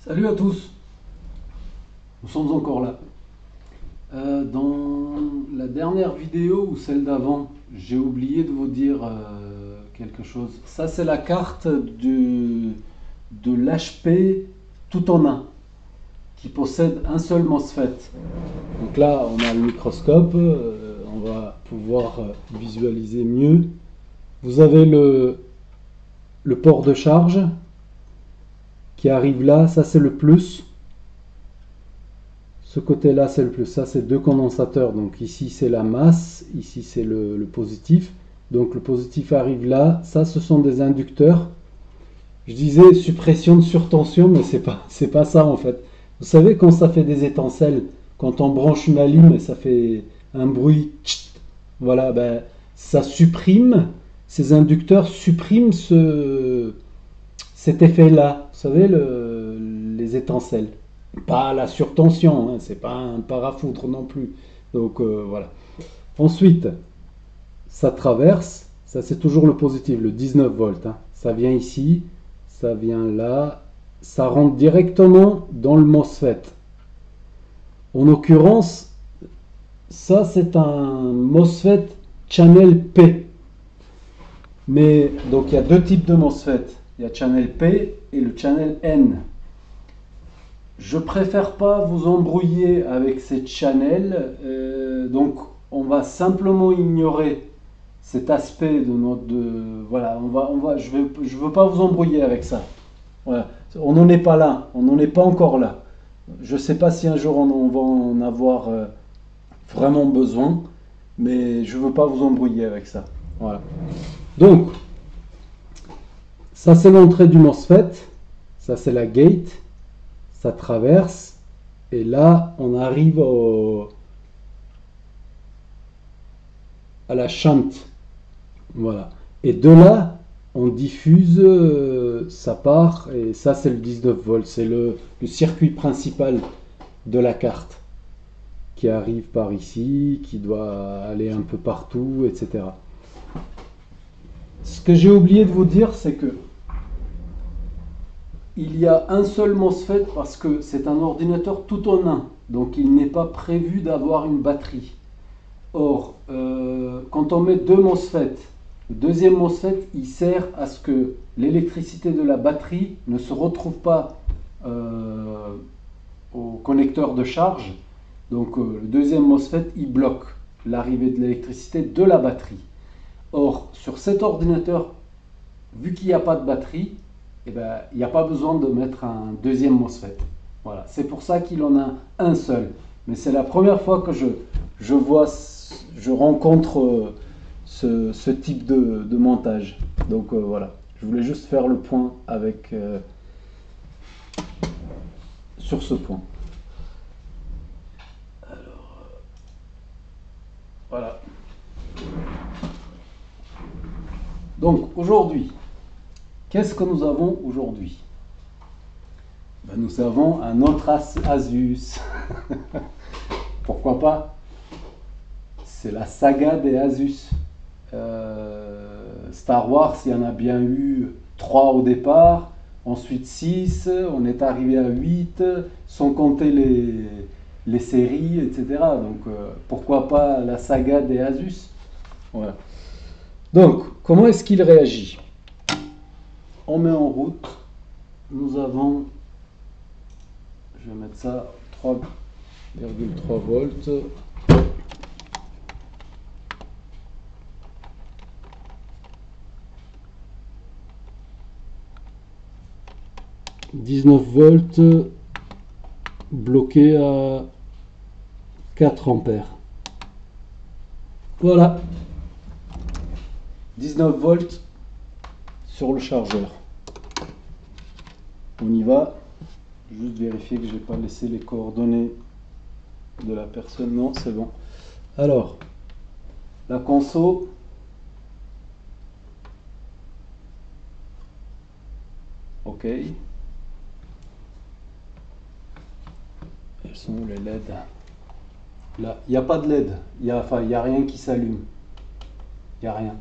Salut à tous, nous sommes encore là. Dans la dernière vidéo ou celle d'avant, j'ai oublié de vous dire quelque chose. Ça, c'est la carte de l'HP tout en un, qui possède un seul MOSFET. Donc là, on a le microscope, on va pouvoir visualiser mieux. Vous avez le port de charge qui arrive là, ça c'est le plus. Ce côté-là, c'est le plus. Ça, c'est deux condensateurs. Donc ici, c'est la masse. Ici, c'est le positif. Donc le positif arrive là. Ça, ce sont des inducteurs. Je disais suppression de surtension, mais c'est pas ça en fait. Vous savez, quand ça fait des étincelles, quand on branche une allume et ça fait un bruit, tchit, voilà, ben, ça supprime, ces inducteurs suppriment cet effet-là. Vous savez, les étincelles. Pas la surtension, hein, c'est pas un parafoudre non plus. Donc voilà. Ensuite, ça traverse, ça c'est toujours le positif, le 19 volts. Hein. Ça vient ici, ça vient là, ça rentre directement dans le MOSFET. En l'occurrence, ça c'est un MOSFET Channel P. Mais donc il y a deux types de MOSFET. Il y a Channel P et le Channel N. Je préfère pas vous embrouiller avec ces channels, donc on va simplement ignorer cet aspect de voilà, je veux pas vous embrouiller avec ça. Voilà, on n'en est pas là, on n'en est pas encore là. Je sais pas si un jour on va en avoir vraiment besoin, mais je veux pas vous embrouiller avec ça. Voilà. Donc, ça c'est l'entrée du MOSFET, ça c'est la gate. Ça traverse et là on arrive à la shunt, voilà, et de là on diffuse, ça part et ça c'est le 19 volts, c'est le circuit principal de la carte qui arrive par ici, qui doit aller un peu partout, etc. Ce que j'ai oublié de vous dire, c'est que il y a un seul MOSFET parce que c'est un ordinateur tout en un. Donc il n'est pas prévu d'avoir une batterie. Or, quand on met deux MOSFET, le deuxième MOSFET, il sert à ce que l'électricité de la batterie ne se retrouve pas au connecteur de charge. Donc le deuxième MOSFET, il bloque l'arrivée de l'électricité de la batterie. Or, sur cet ordinateur, vu qu'il n'y a pas de batterie, eh ben, il n'y a pas besoin de mettre un deuxième MOSFET. Voilà. C'est pour ça qu'il en a un seul. Mais c'est la première fois que je rencontre ce type de montage. Donc voilà. Je voulais juste faire le point sur ce point. Alors, voilà. Donc aujourd'hui, qu'est-ce que nous avons aujourd'hui? Ben, nous avons un autre Asus. Pourquoi pas? C'est la saga des Asus. Star Wars, il y en a bien eu 3 au départ, ensuite 6, on est arrivé à 8, sans compter les séries, etc. Donc pourquoi pas la saga des Asus? Voilà. Donc, comment est-ce qu'il réagit? On met en route, nous avons, je vais mettre ça 3,3 volts. « 19 volts bloqué à 4 ampères. Voilà. 19 volts sur le chargeur. On y va. Juste vérifier que je n'ai pas laissé les coordonnées de la personne. Non, c'est bon. Alors, la console. Ok. Elles sont où les LED? Là, il n'y a pas de LED. Il n'y a rien qui s'allume. Il n'y a rien.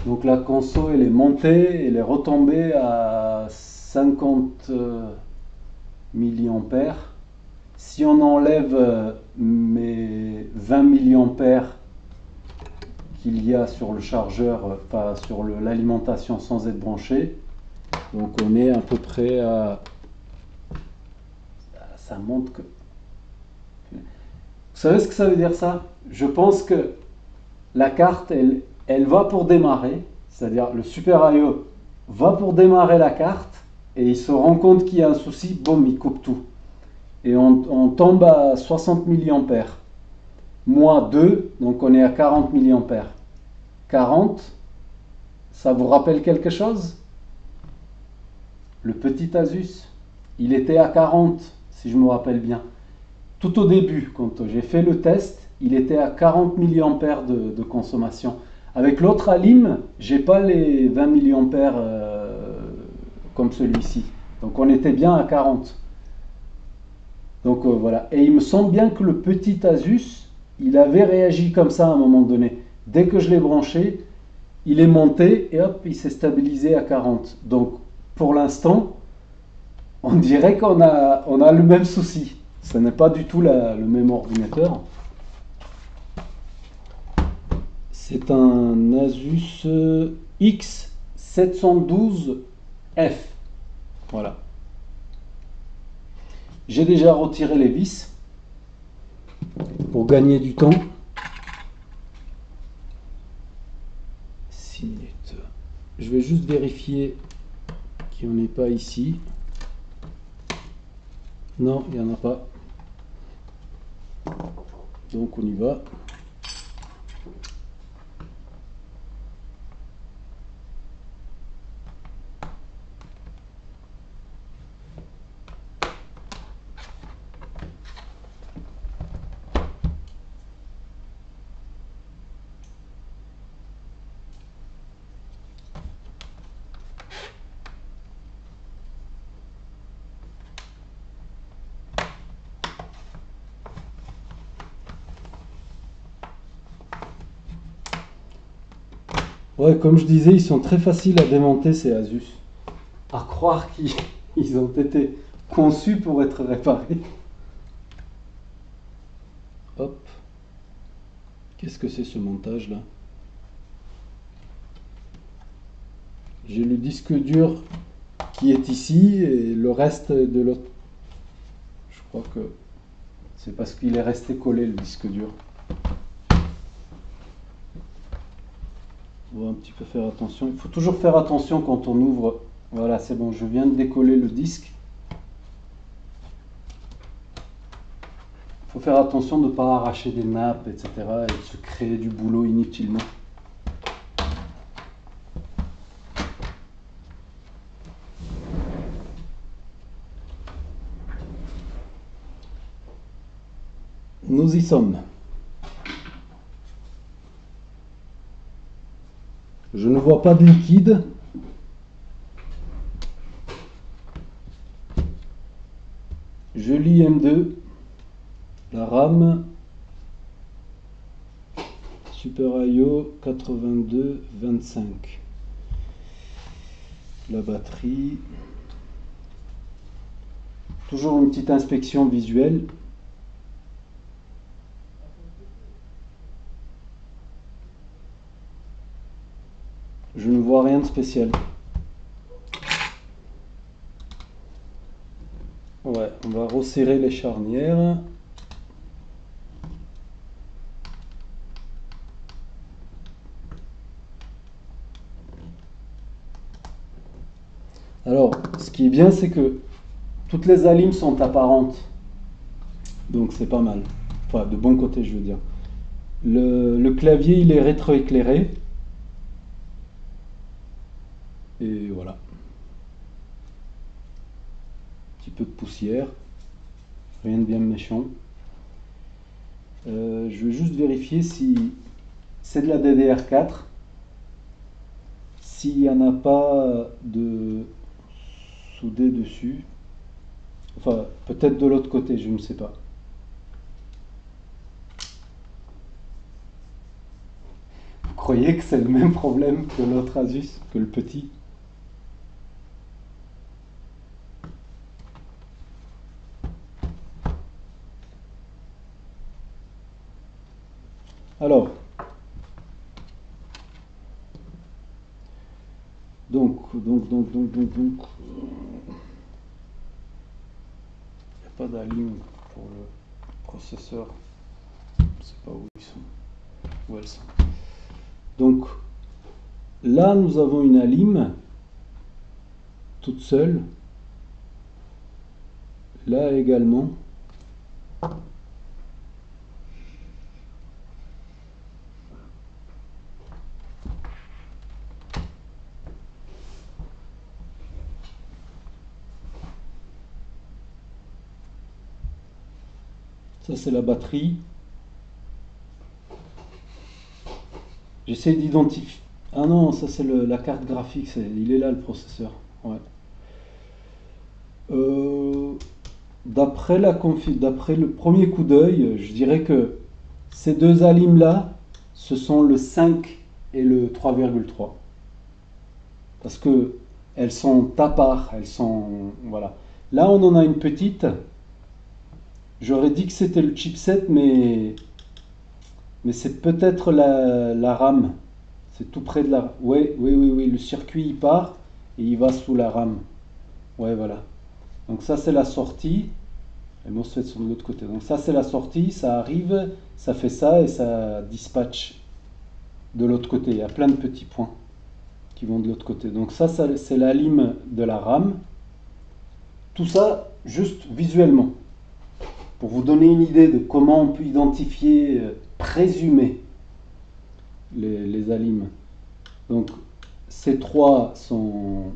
Donc la console, elle est montée, elle est retombée à 50, milliampères. Si on enlève mes 20 milliampères qu'il y a sur le chargeur, enfin sur l'alimentation sans être branché, donc on est à peu près à... Ça montre que... Vous savez ce que ça veut dire ça? Je pense que la carte, elle va pour démarrer, c'est-à-dire le Super IO va pour démarrer la carte et il se rend compte qu'il y a un souci, boum, il coupe tout. Et on tombe à 60 milliampères. Moins 2, donc on est à 40 milliampères. 40, ça vous rappelle quelque chose? Le petit Asus, il était à 40, si je me rappelle bien. Tout au début, quand j'ai fait le test, il était à 40 milliampères de consommation. Avec l'autre Alim, j'ai pas les 20 milliampères comme celui-ci. Donc on était bien à 40. Donc voilà. Et il me semble bien que le petit Asus, il avait réagi comme ça à un moment donné. Dès que je l'ai branché, il est monté et hop, il s'est stabilisé à 40. Donc pour l'instant, on dirait on a le même souci. Ce n'est pas du tout le même ordinateur. C'est un Asus X712F. Voilà. J'ai déjà retiré les vis pour gagner du temps. 6 minutes. Je vais juste vérifier qu'il n'y en ait pas ici. Non, il n'y en a pas. Donc on y va. Ouais, comme je disais, ils sont très faciles à démonter ces Asus. À croire qu'ils ont été conçus pour être réparés. Hop. Qu'est-ce que c'est ce montage là? J'ai le disque dur qui est ici et le reste de l'autre. Je crois que c'est parce qu'il est resté collé le disque dur. On va un petit peu faire attention. Il faut toujours faire attention quand on ouvre. Voilà, c'est bon, je viens de décoller le disque. Il faut faire attention de ne pas arracher des nappes, etc. et de se créer du boulot inutilement. Nous y sommes. Je ne vois pas de liquide. Je lis M2. La RAM. Super IO 8225. La batterie. Toujours une petite inspection visuelle. Je ne vois rien de spécial. Ouais, on va resserrer les charnières. Alors, ce qui est bien, c'est que toutes les alimes sont apparentes. Donc c'est pas mal. Enfin, de bon côté, je veux dire. Le clavier, il est rétroéclairé. Et voilà. Un petit peu de poussière. Rien de bien méchant. Je vais juste vérifier si c'est de la DDR4. S'il n'y en a pas de soudé dessus. Enfin, peut-être de l'autre côté, je ne sais pas. Vous croyez que c'est le même problème que l'autre Asus, que le petit? Alors, il n'y a pas d'alim pour le processeur. Je ne sais pas où ils sont, où elles sont. Donc, là, nous avons une alim toute seule. Là également. Ça, c'est la batterie. J'essaie d'identifier. Ah non, ça c'est la carte graphique, il est là le processeur. Ouais. Euh, d'après le premier coup d'œil, je dirais que ces deux alimes là, ce sont le 5 et le 3,3. Parce que elles sont à part, elles sont. Voilà. Là, on en a une petite. J'aurais dit que c'était le chipset, mais c'est peut-être la RAM. C'est tout près de la. Oui, oui, oui, oui. Le circuit il part et il va sous la RAM. Ouais, voilà. Donc ça c'est la sortie. Les MOSFET sont de l'autre côté. Donc ça c'est la sortie, ça arrive, ça fait ça et ça dispatche de l'autre côté. Il y a plein de petits points qui vont de l'autre côté. Donc ça c'est la lime de la RAM. Tout ça juste visuellement. Pour vous donner une idée de comment on peut identifier, présumer les alimes. Donc ces trois sont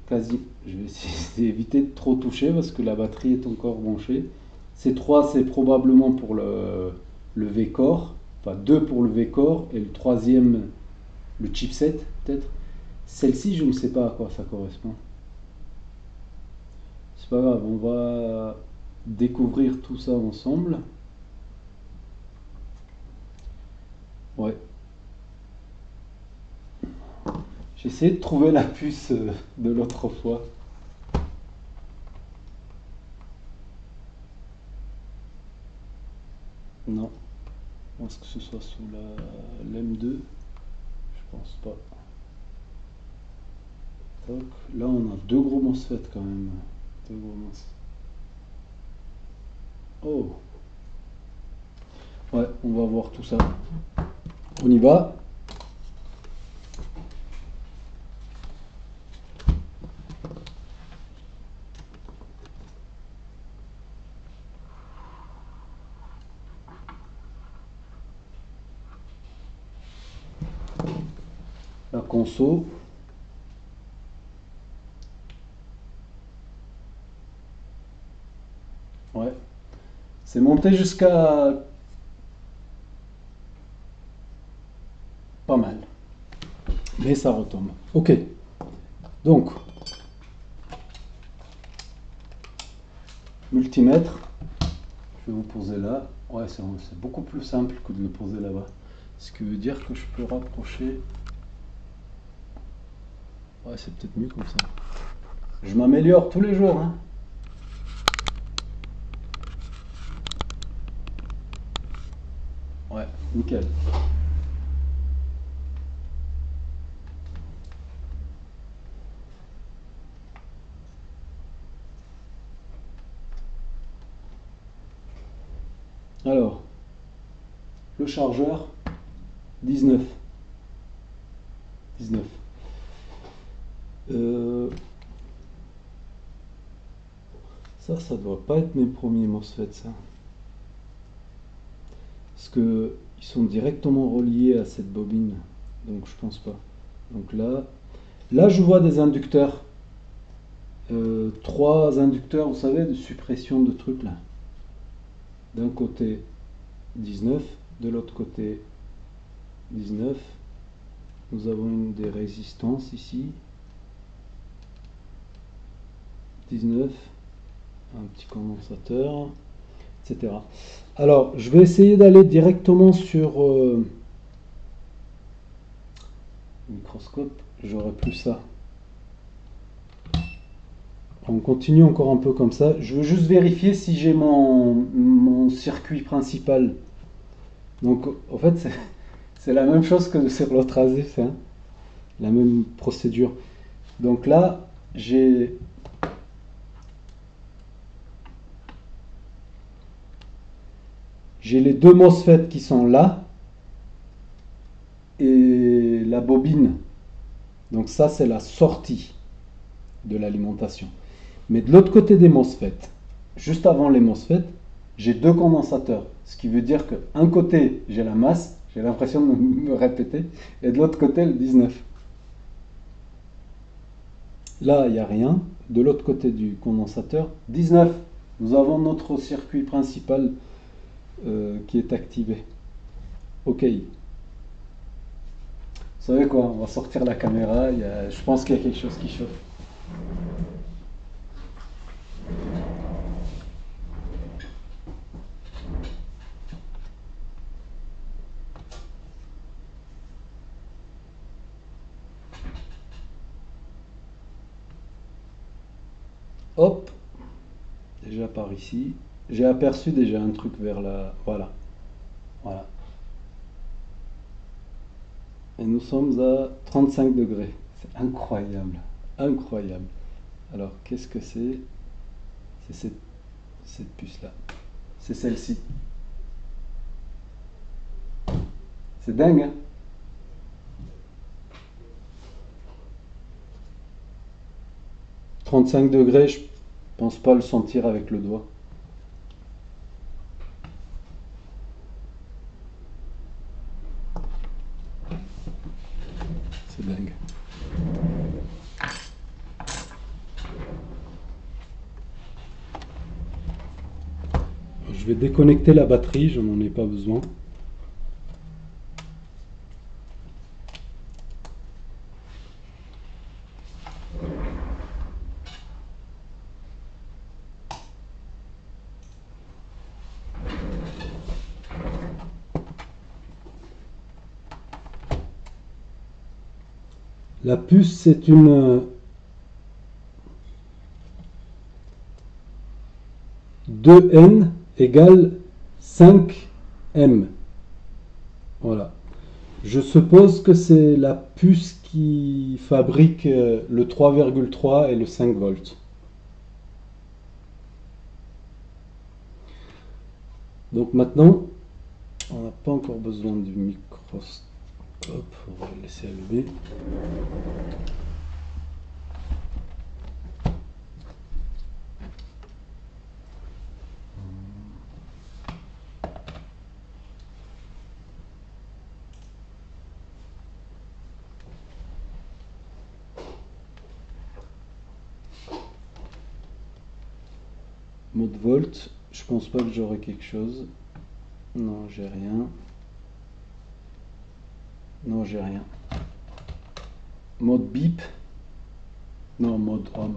quasi. Je vais essayer d'éviter de trop toucher parce que la batterie est encore branchée. Ces trois, c'est probablement pour le V-Core. Enfin, deux pour le V-Core et le troisième, le chipset, peut-être. Celle-ci, je ne sais pas à quoi ça correspond. C'est pas grave, on va découvrir tout ça ensemble. Ouais. J'ai essayé de trouver la puce de l'autre fois. Non. Est-ce que ce soit sous l'M2? Je pense pas. Donc, là, on a deux gros MOSFET quand même. Deux gros MOSFET. Oh! Ouais, on va voir tout ça. On y va. La conso. Ouais. C'est monté jusqu'à pas mal. Mais ça retombe. Ok. Donc, multimètre. Je vais vous poser là. Ouais, c'est beaucoup plus simple que de le poser là-bas. Ce qui veut dire que je peux rapprocher. Ouais, c'est peut-être mieux comme ça. Je m'améliore tous les jours, hein. Ouais, nickel. Alors, le chargeur, 19. 19. Ça doit pas être mes premiers MOSFET, ça. Parce que ils sont directement reliés à cette bobine. Donc je pense pas. Donc là je vois des inducteurs. Trois inducteurs, vous savez, de suppression de trucs là. D'un côté 19, de l'autre côté 19. Nous avons des résistances ici. 19, un petit condensateur, etc. Alors, je vais essayer d'aller directement sur microscope. J'aurai plus ça. On continue encore un peu comme ça. Je veux juste vérifier si j'ai mon circuit principal Donc en fait c'est la même chose que sur l'autre AZ, hein, la même procédure. Donc là j'ai les deux MOSFET qui sont là et la bobine. Donc ça c'est la sortie de l'alimentation. Mais de l'autre côté des MOSFET, juste avant les MOSFET, j'ai deux condensateurs. Ce qui veut dire qu'un côté, j'ai la masse, j'ai l'impression de me répéter, et de l'autre côté, le 19. Là, il n'y a rien. De l'autre côté du condensateur, 19. Nous avons notre circuit principal qui est activé. OK. Vous savez quoi? On va sortir la caméra. Je pense qu'il y a quelque chose qui chauffe. Hop, déjà par ici. J'ai aperçu déjà un truc vers la... Voilà, voilà. Et nous sommes à 35 degrés. C'est incroyable, incroyable. Alors, qu'est-ce que c'est? C'est cette puce-là. C'est celle-ci. C'est dingue, hein? 35 degrés, je pense pas le sentir avec le doigt. C'est dingue. Je vais déconnecter la batterie, je n'en ai pas besoin. La puce, c'est une 2N égale 5M. Voilà. Je suppose que c'est la puce qui fabrique le 3,3 et le 5 volts. Donc maintenant, on n'a pas encore besoin du microscope. On va le laisser allumer. Mode volt, je pense pas que j'aurai quelque chose. Non, j'ai rien. Non, j'ai rien. Mode bip. Non, mode on.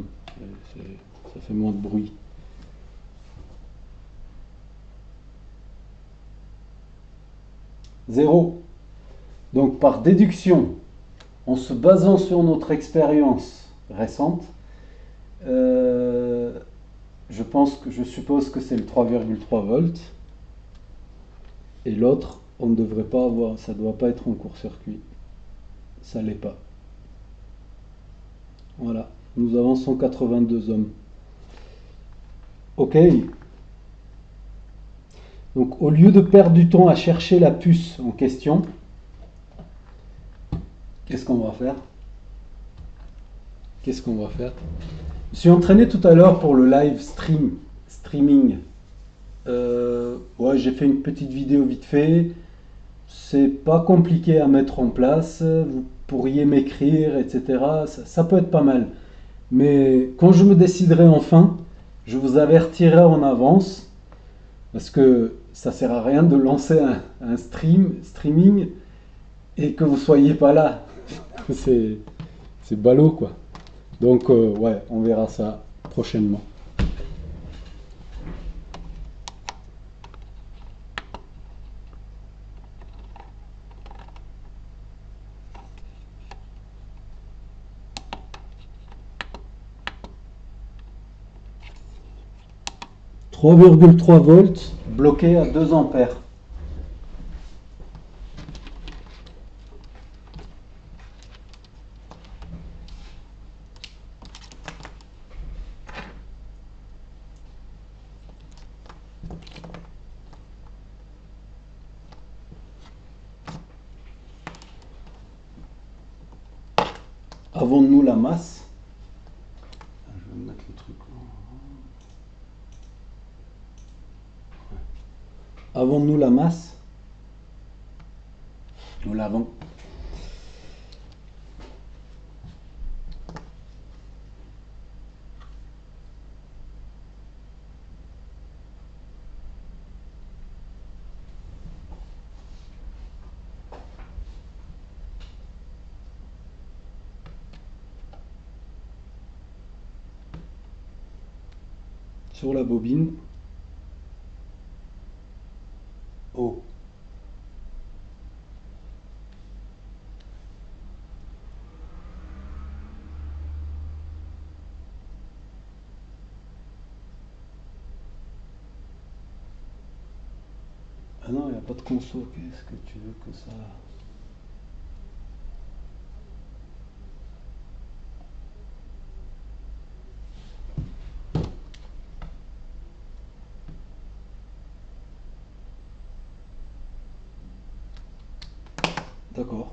Ça fait moins de bruit. Zéro. Donc par déduction, en se basant sur notre expérience récente, je suppose que c'est le 3,3 volts. Et l'autre, on ne devrait pas avoir, ça ne doit pas être en court-circuit. Ça l'est pas. Voilà, nous avons 182 ohms. Ok. Donc au lieu de perdre du temps à chercher la puce en question, qu'est-ce qu'on va faire? Qu'est-ce qu'on va faire? Je me suis entraîné tout à l'heure pour le streaming. Ouais, j'ai fait une petite vidéo vite fait. C'est pas compliqué à mettre en place. Vous pourriez m'écrire, etc. Ça peut être pas mal. Mais quand je me déciderai enfin, je vous avertirai en avance. Parce que ça sert à rien de lancer un streaming et que vous soyez pas là. c'est ballot quoi. Donc ouais, on verra ça prochainement. « 3,3 volts bloqué à 2 ampères. Avons-nous la masse? Je vais mettre le truc là. Avons-nous la masse? Nous l'avons. Sur la bobine. Oh. Ah non, il n'y a pas de conso. Qu'est-ce que tu veux que ça... D'accord.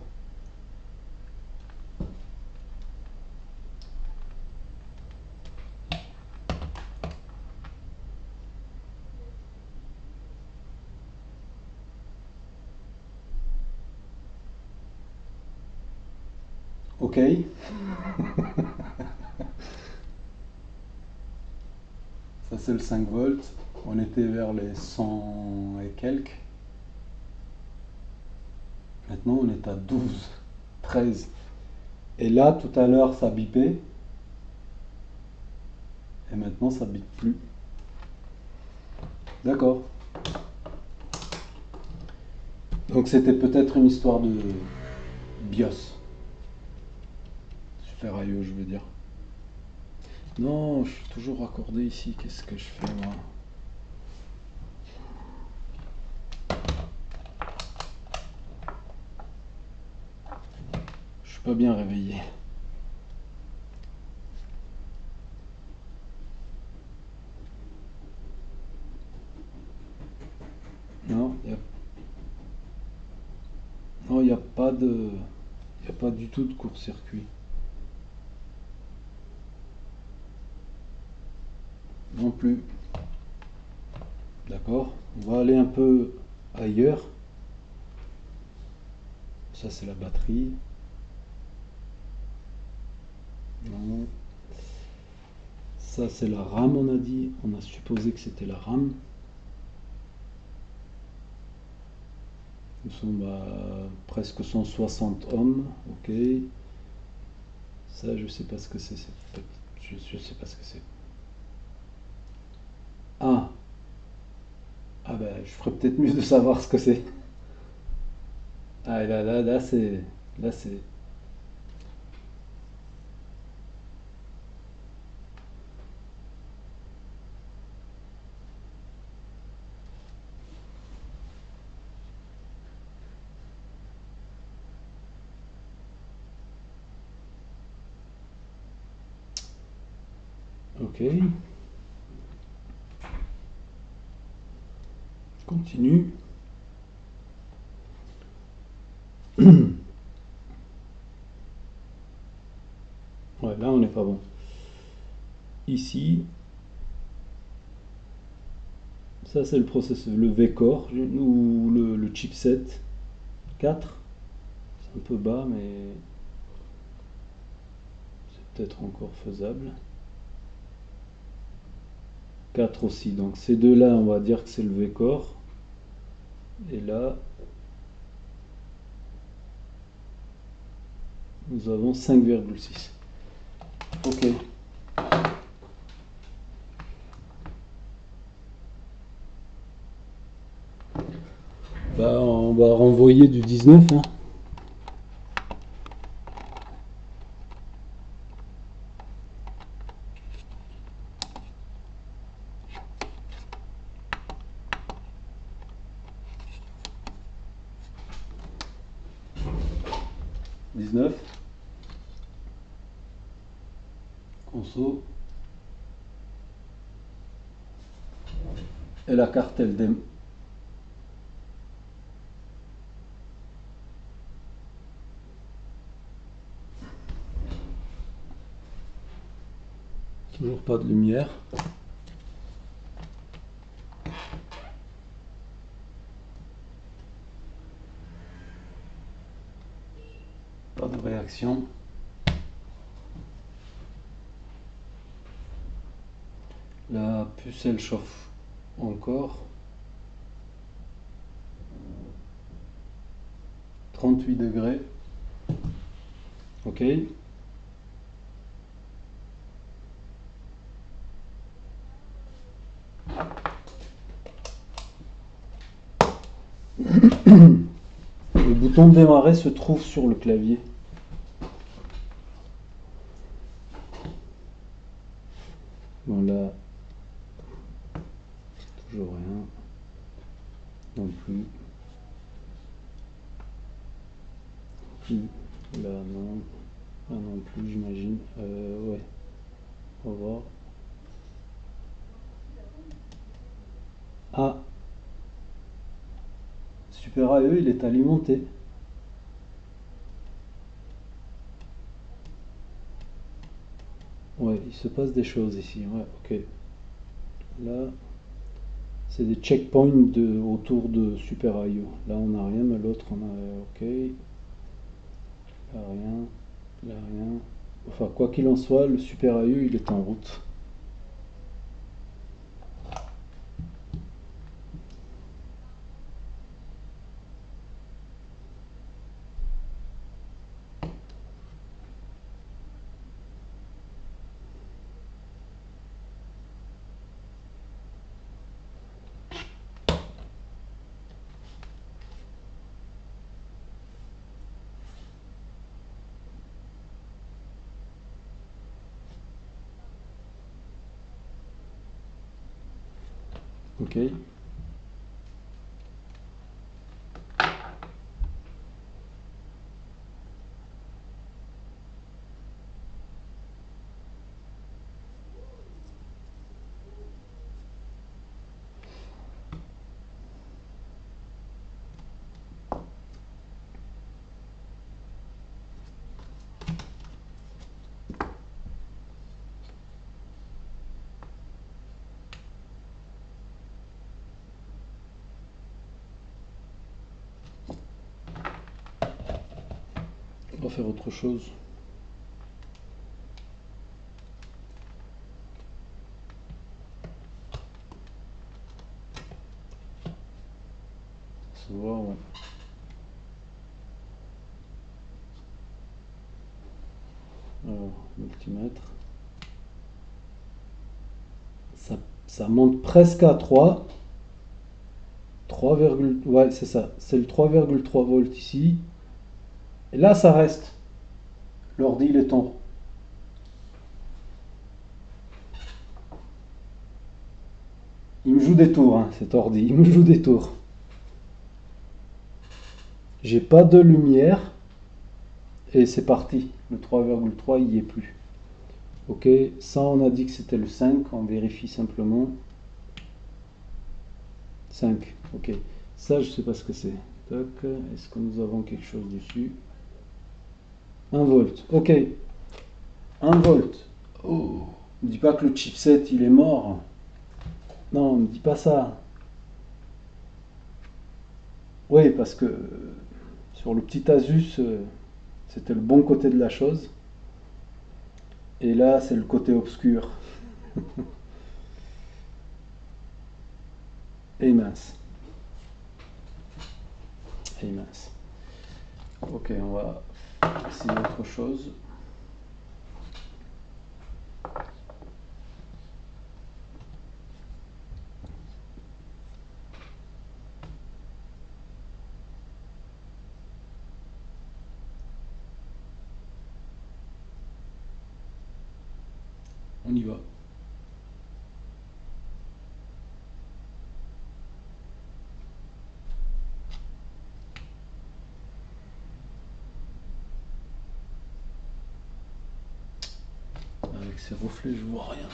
Ok. Ça c'est le 5 volts. On était vers les 100 et quelques. Maintenant on est à 12, 13. Et là tout à l'heure ça bipait. Et maintenant ça bip plus. D'accord. Donc c'était peut-être une histoire de BIOS. Super IO je veux dire. Non, je suis toujours raccordé ici. Qu'est-ce que je fais moi? Je suis pas bien réveillé. Non, non, il n'y a pas de, y a pas du tout de court-circuit. Non plus. D'accord. On va aller un peu ailleurs. Ça c'est la batterie. Non. Ça c'est la RAM, on a dit. On a supposé que c'était la RAM. Nous sommes à presque 160 ohms. Ok. Ça je sais pas ce que c'est. Je sais pas ce que c'est. Ah. Ah ben je ferais peut-être mieux de savoir ce que c'est. Ah là c'est. Là c'est. Ok. Continue. Ouais, là on n'est pas bon. Ici, ça c'est le processeur, le V-Core ou le chipset 4. C'est un peu bas, mais c'est peut-être encore faisable. 4 aussi, donc ces deux-là, on va dire que c'est le V-Core. Et là, nous avons 5,6. Ok. Bah, on va renvoyer du 19, hein. 19. Conso. Et la carte, elle démarre. Toujours pas de lumière. Pas de réaction. La puce, elle chauffe encore. 38 degrés. Ok. Le bouton de démarrer se trouve sur le clavier. Bon là, toujours rien. Non plus. Là non. Là non plus j'imagine. Ouais. On va voir. Ah, Super AE, il est alimenté. Ouais, il se passe des choses ici. Ouais, ok. Là, c'est des checkpoints autour de Super IO. Là, on n'a rien, mais l'autre, on a. Ok. Là, rien. Là, rien. Enfin, quoi qu'il en soit, le Super IO, il est en route. Ok. On va faire autre chose. Ça se voit, ouais. Alors, multimètre. Ça monte presque à 3. 3, ouais, c'est ça. C'est le 3,3 volts ici. Et là, ça reste. L'ordi, il est en. Il me joue des tours, hein, cet ordi. Il me joue des tours. J'ai pas de lumière. Et c'est parti. Le 3,3, il y est plus. Ok, ça, on a dit que c'était le 5. On vérifie simplement. 5. Ok. Ça, je sais pas ce que c'est. Tac. Est-ce que nous avons quelque chose dessus? 1 volt. Ok. 1 volt. Oh. Ne dis pas que le chipset, il est mort. Non, ne dis pas ça. Oui, parce que sur le petit Asus, c'était le bon côté de la chose. Et là, c'est le côté obscur. Et mince. Et mince. Ok, on va essayer autre chose. On y va. Avec ces reflets, je vois rien.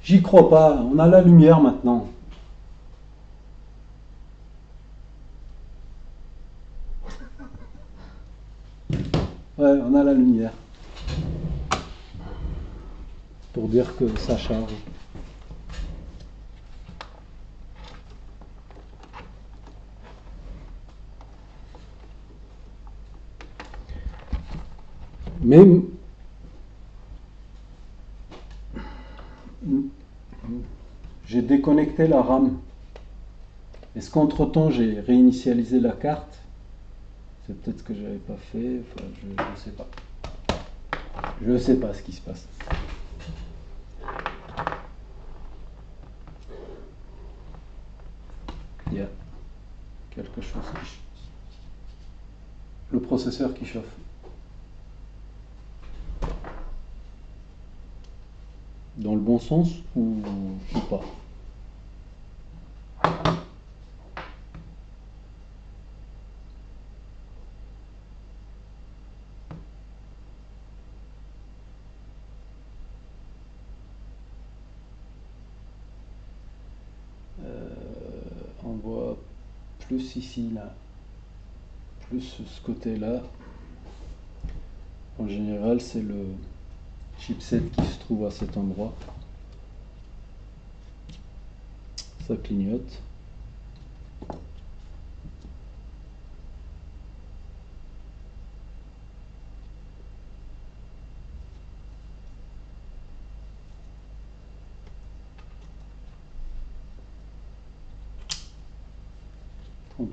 J'y crois pas, on a la lumière maintenant. Ouais, on a la lumière. Pour dire que ça charge. Mais j'ai déconnecté la RAM. Est-ce qu'entre-temps j'ai réinitialisé la carte? C'est peut-être ce que j'avais pas fait. Enfin, je ne sais pas. Je ne sais pas ce qui se passe. Il y a quelque chose qui... Le processeur qui chauffe. Dans le bon sens ou pas? On voit plus ici, là. Plus ce côté-là. En général, c'est le chipset qui se trouve à cet endroit. Ça clignote.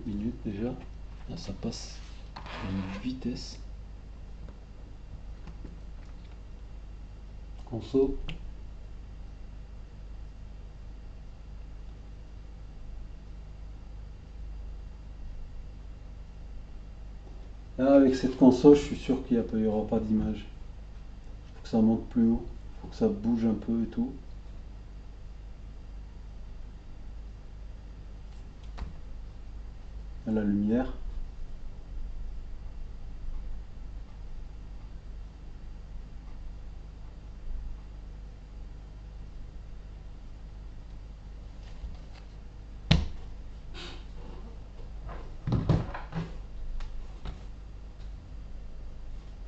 Minutes déjà. Là, ça passe à une vitesse. Conso. Là, avec cette console, je suis sûr qu'il n'y aura pas d'image. Il faut que ça monte plus haut. Il faut que ça bouge un peu et tout. À la lumière.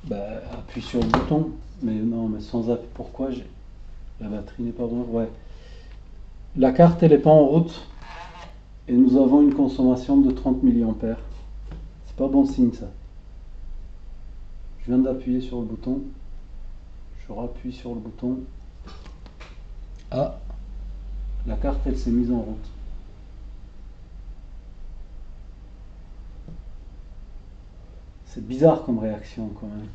Bah, appuie sur le bouton. Mais non, mais sans appuyer. Pourquoi la batterie n'est pas bonne? Ouais. La carte, elle n'est pas en route. Et nous avons une consommation de 30 mAh. C'est pas bon signe ça. Je viens d'appuyer sur le bouton. Je rappuie sur le bouton. Ah, la carte, elle s'est mise en route. C'est bizarre comme réaction quand même.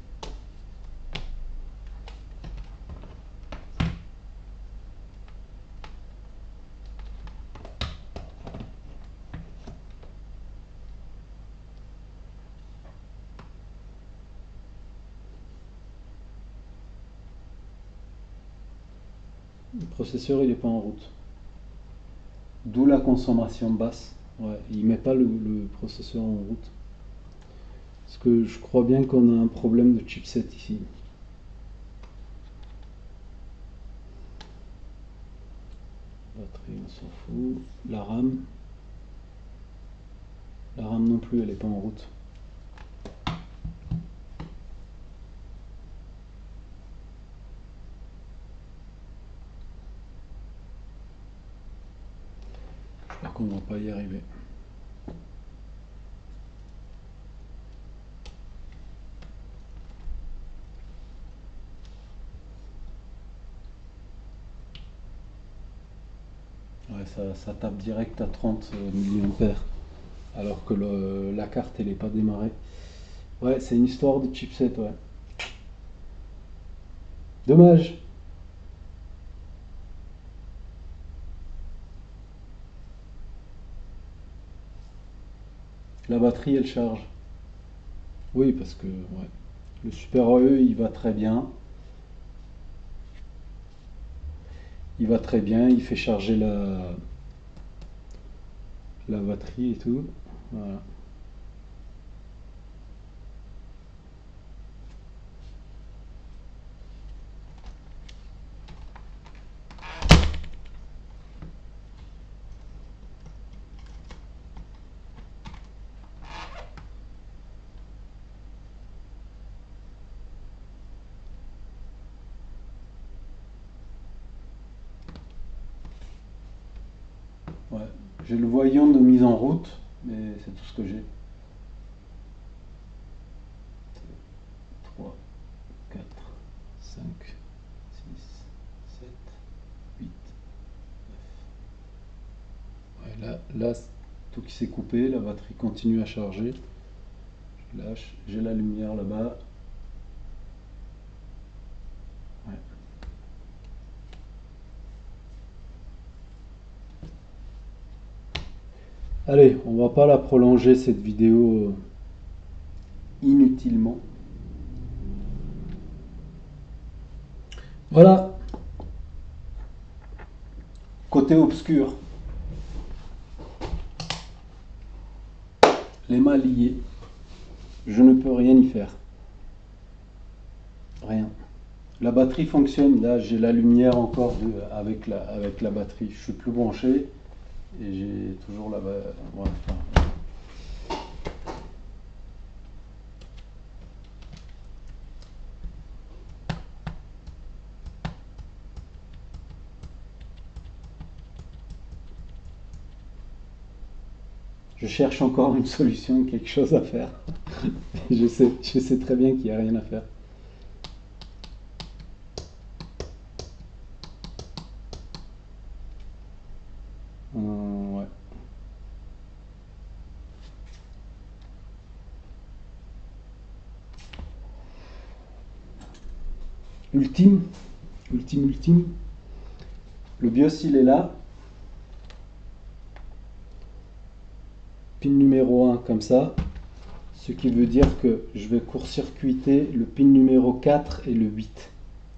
Le processeur il n'est pas en route. D'où la consommation basse. Ouais, il met pas le processeur en route. Parce que je crois bien qu'on a un problème de chipset ici. Batterie, on s'en fout. La RAM. La RAM non plus, elle n'est pas en route. J'espère qu'on va pas y arriver. Ouais, ça tape direct à 30 mAh. Alors que la carte, elle n'est pas démarrée. Ouais, c'est une histoire de chipset, ouais. Dommage. La batterie, elle charge. Oui, parce que ouais, le Super AE, il va très bien. Il va très bien, il fait charger la batterie et tout. Voilà. Ouais. J'ai le voyant de mise en route, mais c'est tout ce que j'ai. 3, 4, 5, 6, 7, 8, 9. Ouais, là, tout qui s'est coupé, la batterie continue à charger. Je lâche, j'ai la lumière là-bas. Ouais. Allez, on va pas la prolonger cette vidéo inutilement. Voilà, côté obscur, les mains liées, je ne peux rien y faire. Rien. La batterie fonctionne, là j'ai la lumière encore avec la batterie. Je suis plus branché et j'ai toujours la... Ouais, enfin, je cherche encore une solution, quelque chose à faire. Je sais très bien qu'il n'y a rien à faire. Ouais. Ultime, ultime. Le BIOS il est là. Pin numéro 1 comme ça. Ce qui veut dire que je vais court-circuiter le pin numéro 4 et le 8.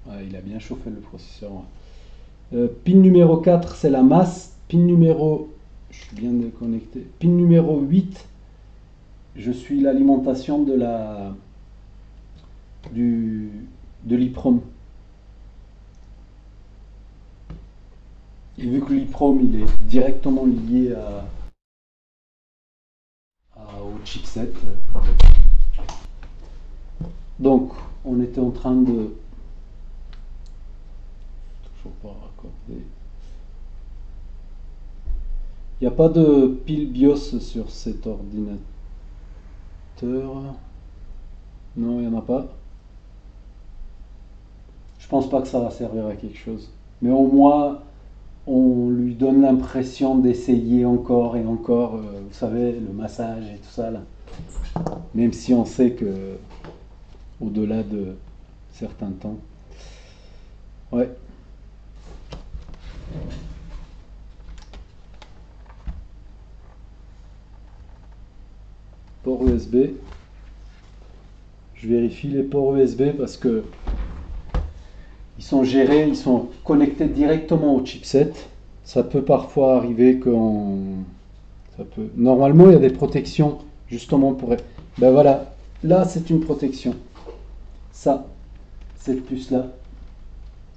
Ouais, il a bien chauffé le processeur. Pin numéro 4 c'est la masse. Pin numéro... Je suis bien déconnecté. Pin numéro 8, je suis l'alimentation de l'EEPROM. Et vu que l'EEPROM il est directement lié au chipset, donc on était en train de... Toujours pas raccorder. Il n'y a pas de pile BIOS sur cet ordinateur. Non, il n'y en a pas. Je pense pas que ça va servir à quelque chose. Mais au moins, on lui donne l'impression d'essayer encore et encore, vous savez, le massage et tout ça là. Même si on sait que au-delà de certains temps. Ouais. Port USB. Je vérifie les ports USB parce que ils sont gérés, ils sont connectés directement au chipset. Ça peut parfois arriver Normalement, il y a des protections justement pour... Ben voilà, là c'est une protection. Ça, cette puce-là,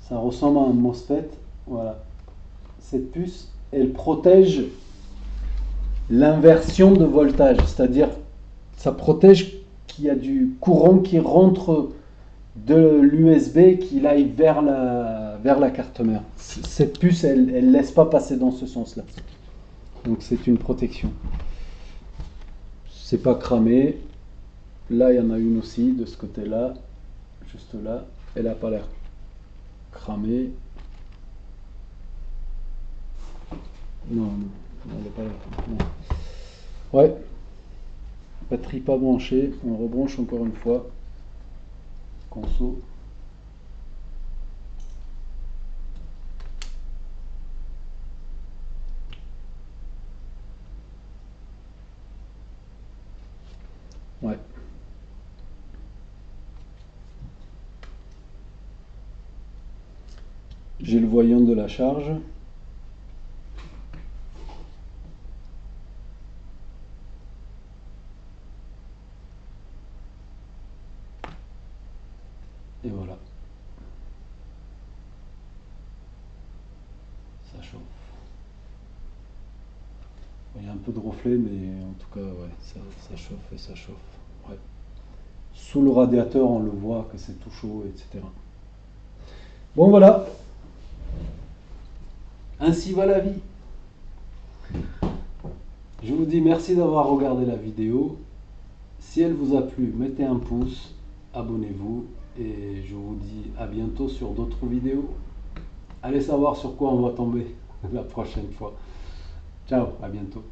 ça ressemble à un MOSFET. Voilà. Cette puce, elle protège l'inversion de voltage. C'est-à-dire, ça protège qu'il y a du courant qui rentre de l'USB qui aille vers la carte mère. Cette puce, elle ne laisse pas passer dans ce sens-là. Donc c'est une protection. C'est pas cramé. Là, il y en a une aussi de ce côté-là, juste là. Elle n'a pas l'air cramée. Non, elle n'a pas l'air cramée. Ouais. Batterie pas branchée. On rebranche encore une fois. Conso. Ouais. J'ai le voyant de la charge. Et voilà. Ça chauffe. Il y a un peu de reflet, mais en tout cas, ouais, ça chauffe et ça chauffe. Ouais. Sous le radiateur, on le voit que c'est tout chaud, etc. Bon, voilà. Ainsi va la vie. Je vous dis merci d'avoir regardé la vidéo. Si elle vous a plu, mettez un pouce, abonnez-vous et je vous dis à bientôt sur d'autres vidéos. Allez savoir sur quoi on va tomber la prochaine fois. Ciao, à bientôt.